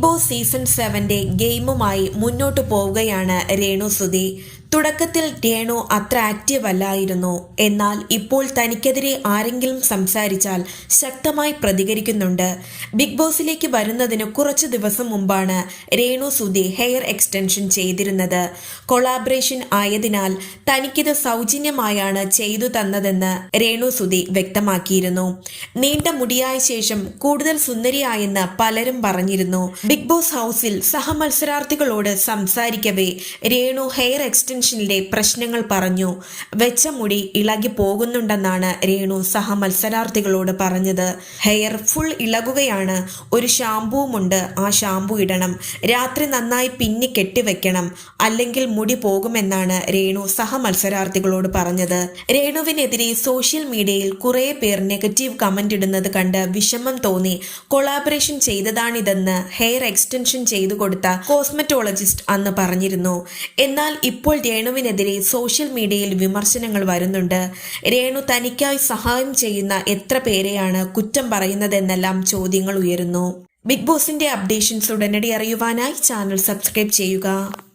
Boss season 7 ഗെയിമുമായി മുന്നോട്ടു പോവുകയാണ് രേണു സുധി. തുടക്കത്തിൽ രേണു അത്ര ആക്റ്റീവ് അല്ലായിരുന്നു. എന്നാൽ ഇപ്പോൾ തനിക്കെതിരെ ആരെങ്കിലും സംസാരിച്ചാൽ ശക്തമായി പ്രതികരിക്കുന്നുണ്ട്. ബിഗ് ബോസിലേക്ക് വരുന്നതിന് കുറച്ചു ദിവസം മുമ്പാണ് രേണു സുധി ഹെയർ എക്സ്റ്റൻഷൻ ചെയ്തിരുന്നത്. കൊളാബറേഷൻ ആയതിനാൽ തനിക്കിത് സൗജന്യമായാണ് ചെയ്തു തന്നതെന്ന് രേണു സുധി വ്യക്തമാക്കിയിരുന്നു. നീണ്ട മുടിയായ ശേഷം കൂടുതൽ സുന്ദരിയായെന്ന് പലരും പറഞ്ഞിരുന്നു. ബിഗ് ബോസ് ഹൗസിൽ സഹമത്സരാർത്ഥികളോട് സംസാരിക്കവേ രേണു ഹെയർ എക്സ്റ്റൻഷനിലെ പ്രശ്നങ്ങൾ പറഞ്ഞു. വെച്ച മുടി ഇളകി പോകുന്നുണ്ടെന്നാണ് രേണു സഹമത്സരാർത്ഥികളോട് പറഞ്ഞത്. ഹെയർ ഫുൾ ഇളകുകയാണ്. ഒരു ഷാമ്പൂവുമുണ്ട്, ആ ഷാമ്പൂ ഇടണം. രാത്രി നന്നായി പിന്നി കെട്ടിവെക്കണം, അല്ലെങ്കിൽ മുടി പോകുമെന്നാണ് രേണു സഹമത്സരാർത്ഥികളോട് പറഞ്ഞത്. രേണുവിനെതിരെ സോഷ്യൽ മീഡിയയിൽ കുറെ പേർ നെഗറ്റീവ് കമന്റ് ഇടുന്നത് കണ്ട് വിഷമം തോന്നി കൊളാബറേഷൻ ചെയ്തതാണിതെന്ന് ഹെയർ എക്സ്റ്റൻഷൻ ചെയ്തു കൊടുത്ത കോസ്മെറ്റോളജിസ്റ്റ് അന്ന് പറഞ്ഞിരുന്നു. എന്നാൽ ഇപ്പോൾ രേണുവിനെതിരെ സോഷ്യൽ മീഡിയയിൽ വിമർശനങ്ങൾ വരുന്നുണ്ട്. രേണു തനിക്കായി സഹായം ചെയ്യുന്ന എത്ര പേരെയാണ് കുറ്റം പറയുന്നതെന്നെല്ലാം ചോദ്യങ്ങൾ ഉയരുന്നു. ബിഗ് ബോസിന്റെ അപ്ഡേഷൻസ് ഉടനടി അറിയുവാനായി ചാനൽ സബ്സ്ക്രൈബ് ചെയ്യുക.